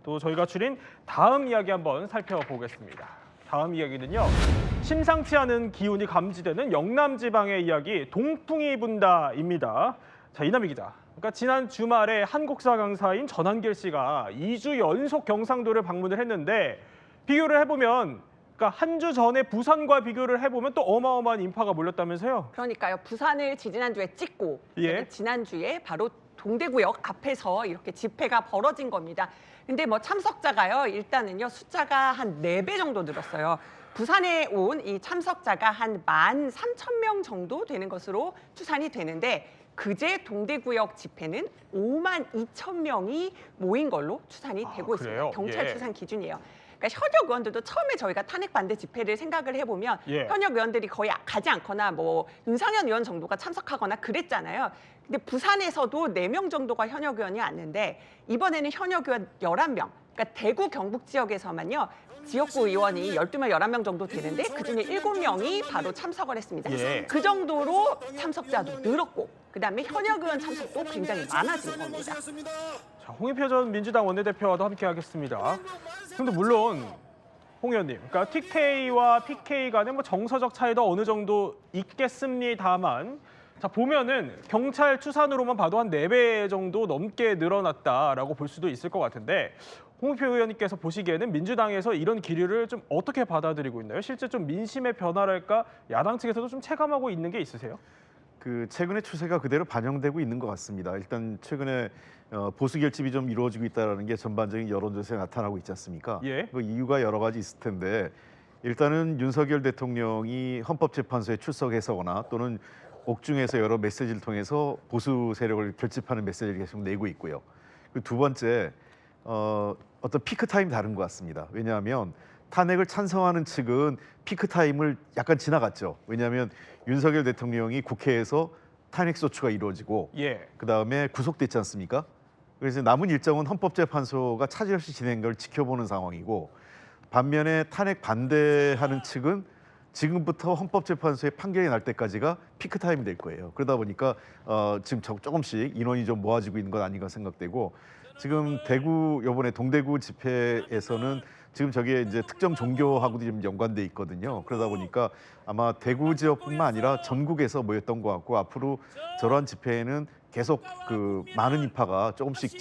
또 저희가 줄인 다음 이야기 한번 살펴보겠습니다. 다음 이야기는요. 심상치 않은 기운이 감지되는 영남 지방의 이야기 동풍이 분다입니다. 자, 이남희 기자. 그러니까 지난 주말에 한국사 강사인 전한길 씨가 2주 연속 경상도를 방문을 했는데 비교를 해보면 그러니까 한 주 전에 부산과 비교를 해보면 또 어마어마한 인파가 몰렸다면서요? 그러니까요. 부산을 지지난주에 찍고 예. 지난주에 바로 동대구역 앞에서 이렇게 집회가 벌어진 겁니다. 근데 뭐 참석자가요. 일단은요. 숫자가 한 4배 정도 늘었어요. 부산에 온 이 참석자가 한 13,000명 정도 되는 것으로 추산이 되는데 그제 동대구역 집회는 52,000명이 모인 걸로 추산이 되고 그래요? 있습니다. 경찰 예. 추산 기준이에요. 그러니까 현역 의원들도 처음에 저희가 탄핵 반대 집회를 생각을 해보면 예. 현역 의원들이 거의 가지 않거나 뭐 윤상현 의원 정도가 참석하거나 그랬잖아요. 근데 부산에서도 4명 정도가 현역 의원이 왔는데 이번에는 현역 의원 11명. 그러니까 대구 경북 지역에서만요. 지역구 의원이 12명, 11명 정도 되는데 그중에 7명이 바로 참석을 했습니다. 예. 그 정도로 참석자도 늘었고 그다음에 현역 의원 참석도 굉장히 많아진 겁니다. 자, 홍익표 전 민주당 원내대표와도 함께하겠습니다. 근데 물론 홍 의원님, 그러니까 TK와 PK 간의 뭐 정서적 차이도 어느 정도 있겠습니다만 자, 보면은 경찰 추산으로만 봐도 한 4배 정도 넘게 늘어났다라고 볼 수도 있을 것 같은데 홍익표 의원님께서 보시기에는 민주당에서 이런 기류를 좀 어떻게 받아들이고 있나요? 실제 좀 민심의 변화랄까 야당 측에서도 좀 체감하고 있는 게 있으세요? 그 최근의 추세가 그대로 반영되고 있는 것 같습니다. 일단 최근에 보수 결집이 좀 이루어지고 있다는 게 전반적인 여론조사에 나타나고 있지 않습니까? 예. 그 이유가 여러 가지 있을 텐데 일단은 윤석열 대통령이 헌법재판소에 출석해서거나 또는 옥중에서 여러 메시지를 통해서 보수 세력을 결집하는 메시지를 계속 내고 있고요. 그리고 두 번째 어떤 피크 타임이 다른 것 같습니다. 왜냐하면 탄핵을 찬성하는 측은 피크 타임을 약간 지나갔죠. 왜냐하면 윤석열 대통령이 국회에서 탄핵 소추가 이루어지고 예. 그다음에 구속됐지 않습니까? 그래서 남은 일정은 헌법재판소가 차질 없이 진행된 걸 지켜보는 상황이고 반면에 탄핵 반대하는 측은 지금부터 헌법재판소의 판결이 날 때까지가 피크 타임이 될 거예요. 그러다 보니까 지금 조금씩 인원이 좀 모아지고 있는 건 아닌가 생각되고 지금 대구 이번에 동대구 집회에서는 지금 저게 이제 특정 종교하고도 좀 연관돼 있거든요. 그러다 보니까 아마 대구 지역뿐만 아니라 전국에서 모였던 것 같고 앞으로 저러한 집회에는 계속 그 많은 인파가 조금씩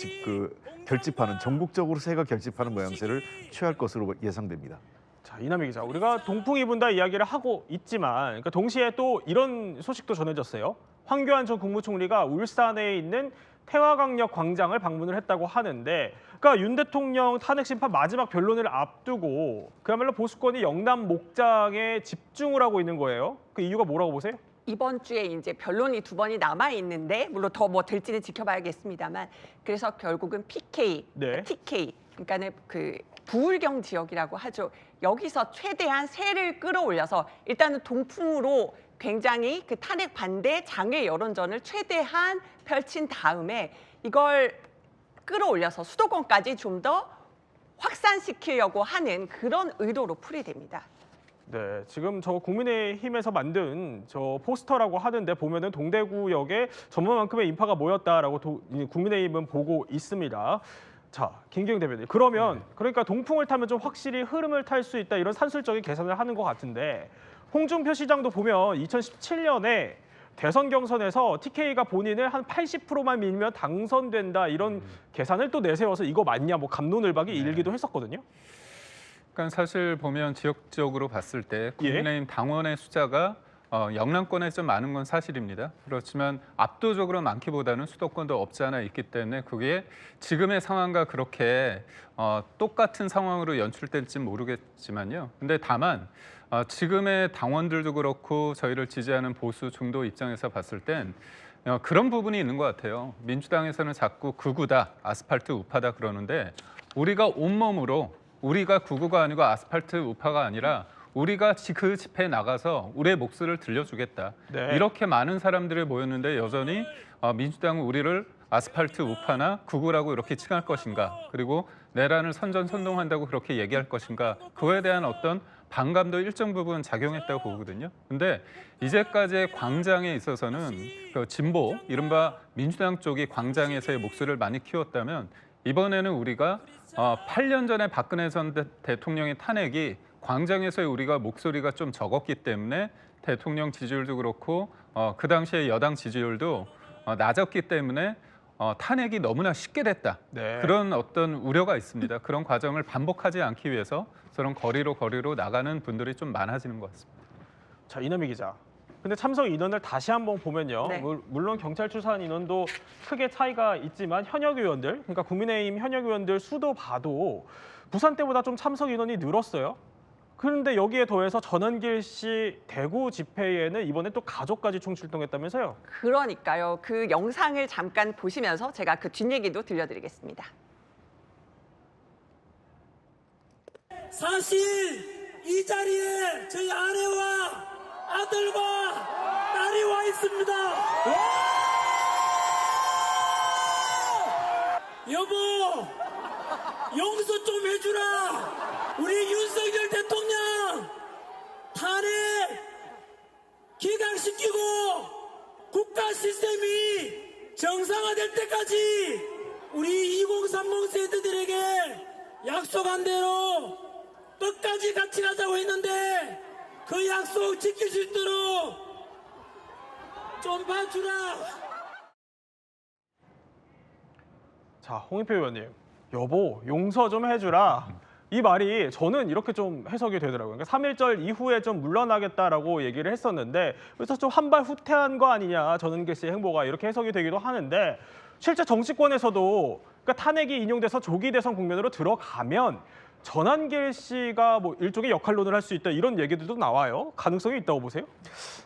결집하는 전국적으로 새가 결집하는 모양새를 취할 것으로 예상됩니다. 자, 이남희 기자, 우리가 동풍이 분다 이야기를 하고 있지만 그러니까 동시에 또 이런 소식도 전해졌어요. 황교안 전 국무총리가 울산에 있는 태화강역 광장을 방문을 했다고 하는데 그러니까 윤 대통령 탄핵 심판 마지막 변론을 앞두고 그야말로 보수권이 영남 목장에 집중을 하고 있는 거예요. 그 이유가 뭐라고 보세요? 이번 주에 이제 변론이 2번이 남아 있는데 물론 더 뭐 될지는 지켜봐야겠습니다만 그래서 결국은 PK, 네. TK 그러니까는 그 부울경 지역이라고 하죠. 여기서 최대한 세를 끌어올려서 일단은 동풍으로 굉장히 그 탄핵 반대 장외 여론전을 최대한 펼친 다음에 이걸 끌어올려서 수도권까지 좀 더 확산시키려고 하는 그런 의도로 풀이됩니다. 네, 지금 저 국민의힘에서 만든 저 포스터라고 하는데 보면은 동대구역에 전만큼의 인파가 모였다라고 국민의힘은 보고 있습니다. 자, 김기영 대변인. 그러면 그러니까 동풍을 타면 좀 확실히 흐름을 탈 수 있다 이런 산술적인 계산을 하는 것 같은데 홍준표 시장도 보면 2017년에 대선 경선에서 TK가 본인을 한 80%만 밀면 당선된다 이런 계산을 또 내세워서 이거 맞냐 뭐 갑론을박이 일기도 했었거든요. 그러니까 사실 보면 지역적으로 봤을 때 예. 국민의힘 당원의 숫자가 영남권에 좀 많은 건 사실입니다. 그렇지만 압도적으로 많기보다는 수도권도 없지 않아 있기 때문에 그게 지금의 상황과 그렇게 똑같은 상황으로 연출될지 모르겠지만요. 근데 다만 지금의 당원들도 그렇고 저희를 지지하는 보수 중도 입장에서 봤을 땐 그런 부분이 있는 것 같아요. 민주당에서는 자꾸 극우다, 아스팔트 우파다 그러는데 우리가 온몸으로 우리가 극우가 아니고 아스팔트 우파가 아니라 우리가 그 집회에 나가서 우리의 목소리를 들려주겠다. 네. 이렇게 많은 사람들이 모였는데 여전히 민주당은 우리를 아스팔트 우파나 극우라고 이렇게 칭할 것인가. 그리고 내란을 선전선동한다고 그렇게 얘기할 것인가. 그거에 대한 어떤 반감도 일정 부분 작용했다고 보거든요. 근데 이제까지의 광장에 있어서는 그 진보, 이른바 민주당 쪽이 광장에서의 목소리를 많이 키웠다면 이번에는 우리가 8년 전에 박근혜 전 대통령의 탄핵이 광장에서의 우리가 목소리가 좀 적었기 때문에 대통령 지지율도 그렇고 그 당시에 여당 지지율도 낮았기 때문에 탄핵이 너무나 쉽게 됐다. 네. 그런 어떤 우려가 있습니다. 그런 과정을 반복하지 않기 위해서 저런 거리로 나가는 분들이 좀 많아지는 것 같습니다. 자, 이남희 기자. 근데 참석 인원을 다시 한번 보면요. 네. 물론 경찰 출산 인원도 크게 차이가 있지만 현역 의원들, 그러니까 국민의힘 현역 의원들 수도 봐도 부산 때보다 좀 참석 인원이 늘었어요. 그런데 여기에 더해서 전원길 씨 대구 집회에는 이번에 또 가족까지 총출동했다면서요? 그러니까요. 그 영상을 잠깐 보시면서 제가 그 뒷얘기도 들려드리겠습니다. 사실 이 자리에 저희 아내와 아들과 딸이 와 있습니다. 여보, 용서 좀 해주라. 우리 윤석열 대통령 탄핵 기각시키고 국가 시스템이 정상화될 때까지 우리 2030 세대들에게 약속한 대로 끝까지 같이 가자고 했는데 그 약속 지킬 수 있도록 좀 봐주라. 자, 홍익표 의원님. 여보, 용서 좀 해주라. 이 말이 저는 이렇게 좀 해석이 되더라고요. 그러니까 3.1절 이후에 좀 물러나겠다라고 얘기를 했었는데 그래서 좀 한 발 후퇴한 거 아니냐, 전원길 씨의 행보가 이렇게 해석이 되기도 하는데 실제 정치권에서도 그러니까 탄핵이 인용돼서 조기 대선 국면으로 들어가면 전한길 씨가 뭐 일종의 역할론을 할 수 있다 이런 얘기들도 나와요. 가능성이 있다고 보세요?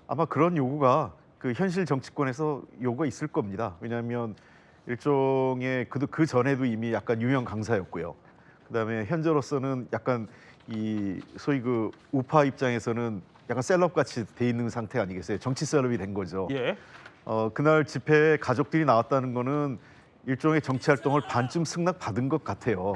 아마 그런 요구가 그 현실 정치권에서 요구가 있을 겁니다. 왜냐하면 일종의 그 전에도 이미 약간 유명 강사였고요. 그다음에 현재로서는 약간 이 소위 그 우파 입장에서는 약간 셀럽 같이 돼 있는 상태 아니겠어요? 정치 셀럽이 된 거죠. 예. 그날 집회에 가족들이 나왔다는 거는 일종의 정치 활동을 반쯤 승낙 받은 것 같아요.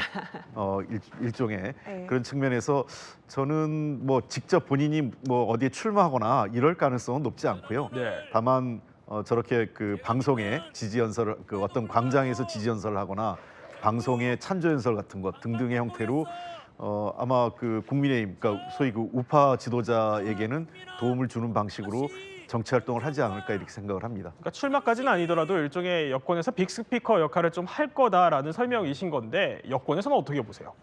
일종의 네. 그런 측면에서 저는 뭐 직접 본인이 뭐 어디에 출마하거나 이럴 가능성은 높지 않고요. 네. 다만 저렇게 그 방송에 지지 연설을 그 어떤 광장에서 지지 연설을 하거나 방송에 찬조 연설 같은 것 등등의 형태로 아마 그 국민의힘 그러니까 소위 그 우파 지도자에게는 도움을 주는 방식으로 정치 활동을 하지 않을까 이렇게 생각을 합니다. 그러니까 출마까지는 아니더라도 일종의 여권에서 빅스피커 역할을 좀 할 거다라는 설명이신 건데 여권에서는 어떻게 보세요?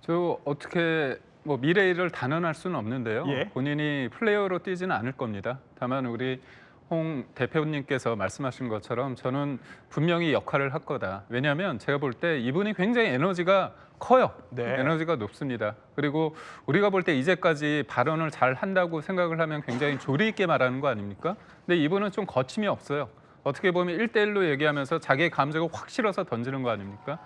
저 어떻게 뭐 미래를 단언할 수는 없는데요. 예. 본인이 플레이어로 뛰지는 않을 겁니다. 다만 우리 홍 대표님께서 말씀하신 것처럼 저는 분명히 역할을 할 거다. 왜냐하면 제가 볼 때 이분이 굉장히 에너지가 커요. 네. 에너지가 높습니다. 그리고 우리가 볼 때 이제까지 발언을 잘 한다고 생각을 하면 굉장히 조리 있게 말하는 거 아닙니까? 근데 이분은 좀 거침이 없어요. 어떻게 보면 1대1로 얘기하면서 자기의 감정을 확 실어서 던지는 거 아닙니까?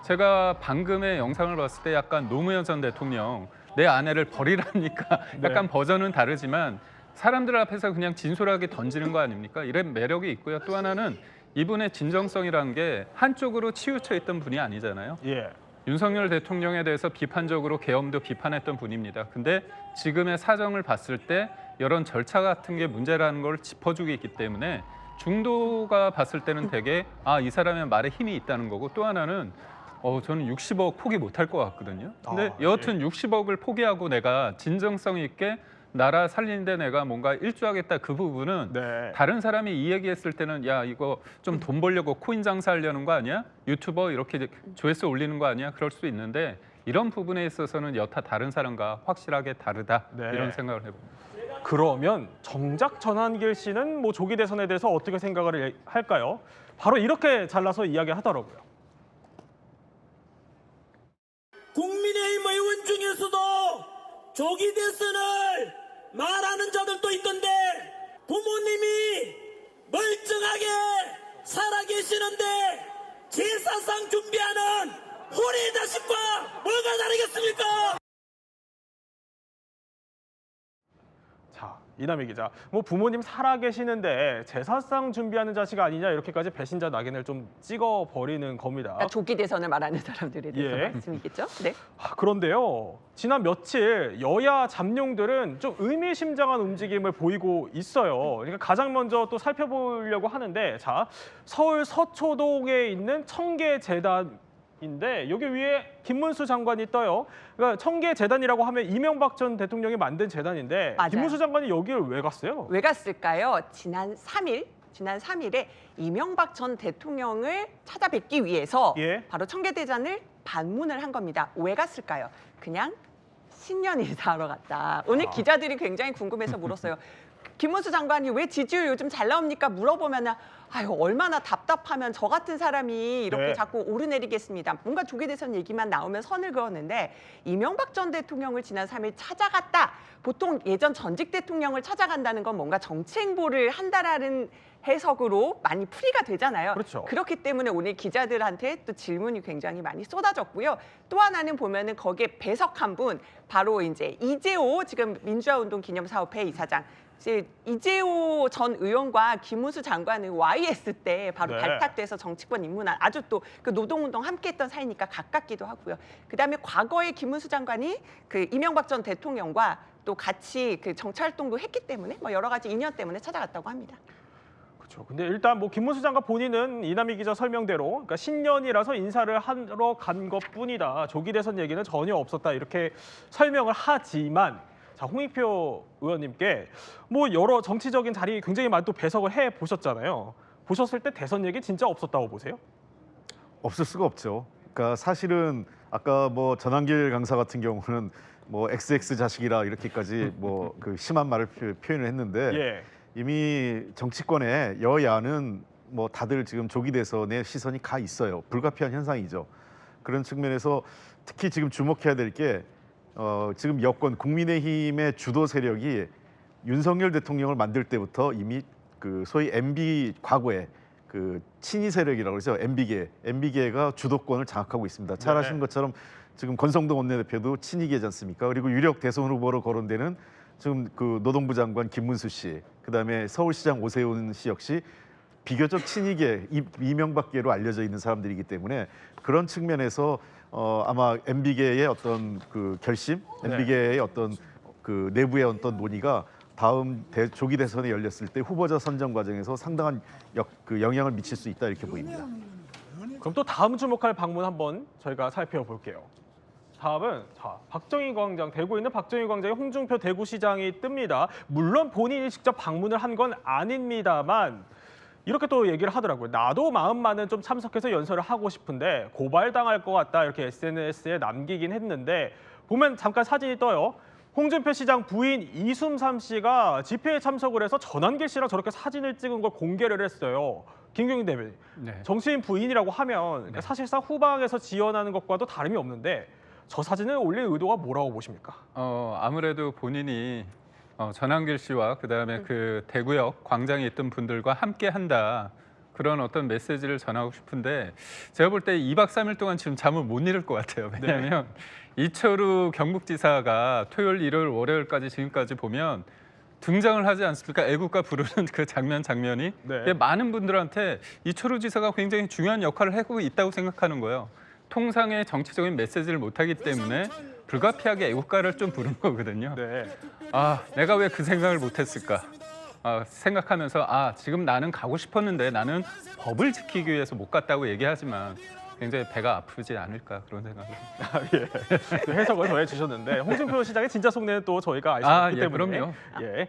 제가 방금의 영상을 봤을 때 약간 노무현 전 대통령 내 아내를 버리라니까 약간 버전은 다르지만 사람들 앞에서 그냥 진솔하게 던지는 거 아닙니까? 이런 매력이 있고요. 또 하나는 이분의 진정성이라는 게 한쪽으로 치우쳐 있던 분이 아니잖아요. 예. 윤석열 대통령에 대해서 비판적으로 계엄도 비판했던 분입니다. 근데 지금의 사정을 봤을 때 이런 절차 같은 게 문제라는 걸 짚어주고 있기 때문에 중도가 봤을 때는 되게 이 사람의 말에 힘이 있다는 거고 또 하나는 저는 60억 포기 못할 것 같거든요. 근데 여하튼 60억을 포기하고 내가 진정성 있게 나라 살리는데 내가 뭔가 일조하겠다 그 부분은 네. 다른 사람이 이 얘기했을 때는 야 이거 좀 돈 벌려고 코인 장사하려는 거 아니야? 유튜버 이렇게 조회수 올리는 거 아니야? 그럴 수 있는데 이런 부분에 있어서는 여타 다른 사람과 확실하게 다르다 네. 이런 생각을 해봅니다. 그러면 정작 전한길 씨는 뭐 조기 대선에 대해서 어떻게 생각을 할까요? 바로 이렇게 잘라서 이야기하더라고요. 국민의힘 의원 중에서도 조기 대선을 말하는 자들도 있던데 부모님이 멀쩡하게 살아계시는데 제사상 준비하는 혼의 자식과 뭐가 다르겠습니까? 자, 이남희 기자. 뭐 부모님 살아계시는데 제사상 준비하는 자식 아니냐 이렇게까지 배신자 낙인을 좀 찍어버리는 겁니다. 그러니까 조기 대선을 말하는 사람들에 대해서 예. 말씀이겠죠? 네. 그런데요. 지난 며칠 여야 잠룡들은 좀 의미심장한 움직임을 보이고 있어요. 그러니까 가장 먼저 또 살펴보려고 하는데 자, 서울 서초동에 있는 청계재단 인데 여기 위에 김문수 장관이 떠요. 그러니까 청계재단이라고 하면 이명박 전 대통령이 만든 재단인데 맞아요. 김문수 장관이 여기를 왜 갔어요? 왜 갔을까요? 지난 3일에 이명박 전 대통령을 찾아뵙기 위해서 예. 바로 청계대전을 방문을 한 겁니다. 왜 갔을까요? 그냥 신년 인사하러 갔다. 오늘 기자들이 굉장히 궁금해서 물었어요. 김문수 장관이 왜 지지율 요즘 잘 나옵니까? 물어보면은 아유 얼마나 답답하면 저 같은 사람이 이렇게 네. 자꾸 오르내리겠습니다. 뭔가 조계 대선 얘기만 나오면 선을 그었는데 이명박 전 대통령을 지난 3일 찾아갔다. 보통 예전 전직 대통령을 찾아간다는 건 뭔가 정치 행보를 한다라는 해석으로 많이 풀이가 되잖아요. 그렇죠. 그렇기 때문에 오늘 기자들한테 또 질문이 굉장히 많이 쏟아졌고요. 또 하나는 보면은 거기에 배석한 분 바로 이제 이재호 지금 민주화운동 기념사업회 이사장. 이제 이재호 전 의원과 김문수 장관은 YS 때 바로 네. 발탁돼서 정치권 입문한 아주 또 그 노동운동 함께했던 사이니까 가깝기도 하고요. 그다음에 과거에 김문수 장관이 그 이명박 전 대통령과 또 같이 그 정치활동도 했기 때문에 뭐 여러 가지 인연 때문에 찾아갔다고 합니다. 그렇죠. 근데 일단 뭐 김문수 장관 본인은 이남희 기자 설명대로 그러니까 신년이라서 인사를 하러 간 것뿐이다. 조기 대선 얘기는 전혀 없었다. 이렇게 설명을 하지만 자, 홍익표 의원님께 뭐 여러 정치적인 자리 굉장히 많이 또 배석을 해 보셨잖아요. 보셨을 때 대선 얘기 진짜 없었다고 보세요? 없을 수가 없죠. 그러니까 사실은 아까 뭐 전한길 강사 같은 경우는 뭐 XX 자식이라 이렇게까지 뭐 그 심한 말을 표현을 했는데 예. 이미 정치권에 여야는 뭐 다들 지금 조기 대선에 시선이 가 있어요. 불가피한 현상이죠. 그런 측면에서 특히 지금 주목해야 될 게 지금 여권 국민의힘의 주도 세력이 윤석열 대통령을 만들 때부터 이미 그 소위 MB 과거에 그 친이 세력이라고 해서 MB계가 주도권을 장악하고 있습니다. 잘 아시는 것처럼 지금 권성동 원내대표도 친이계지 않습니까? 그리고 유력 대선 후보로 거론되는 지금 그 노동부 장관 김문수 씨, 그다음에 서울시장 오세훈 씨 역시 비교적 친이계 이명박계로 알려져 있는 사람들이기 때문에 그런 측면에서 아마 MB계의 어떤 그 결심, MB계의 어떤 그 내부의 어떤 논의가 다음 조기 대선에 열렸을 때 후보자 선정 과정에서 상당한 영향을 미칠 수 있다 이렇게 보입니다. 그럼 또 다음 주목할 방문 한번 저희가 살펴볼게요. 다음은 자, 박정희 광장, 대구에 있는 박정희 광장에 홍준표 대구시장이 뜹니다. 물론 본인이 직접 방문을 한 건 아닙니다만 이렇게 또 얘기를 하더라고요. 나도 마음만은 좀 참석해서 연설을 하고 싶은데 고발당할 것 같다 이렇게 SNS에 남기긴 했는데 보면 잠깐 사진이 떠요. 홍준표 시장 부인 이숨삼 씨가 집회에 참석을 해서 전한길 씨랑 저렇게 사진을 찍은 걸 공개를 했어요. 김경인 대변인, 네. 정치인 부인이라고 하면 사실상 후방에서 지원하는 것과도 다름이 없는데 저 사진을 올릴 의도가 뭐라고 보십니까? 아무래도 본인이 전한길 씨와 그다음에 그 대구역 광장에 있던 분들과 함께 한다. 그런 어떤 메시지를 전하고 싶은데 제가 볼 때 2박 3일 동안 지금 잠을 못 이룰 것 같아요. 왜냐하면 이철우 경북지사가 토요일, 일요일, 월요일까지 지금까지 보면 등장을 하지 않습니까? 애국가 부르는 그 장면이 네. 많은 분들한테 이철우 지사가 굉장히 중요한 역할을 하고 있다고 생각하는 거예요. 통상의 정치적인 메시지를 못하기 때문에 불가피하게 애국가를 좀 부른 거거든요. 네. 아, 내가 왜 그 생각을 못했을까? 생각하면서 지금 나는 가고 싶었는데 나는 법을 지키기 위해서 못 갔다고 얘기하지만 굉장히 배가 아프지 않을까 그런 생각을. 예. 해석을 더해 주셨는데 홍준표 시장의 진짜 속내는 또 저희가 알 수 있기 예, 때문에 그럼요. 예.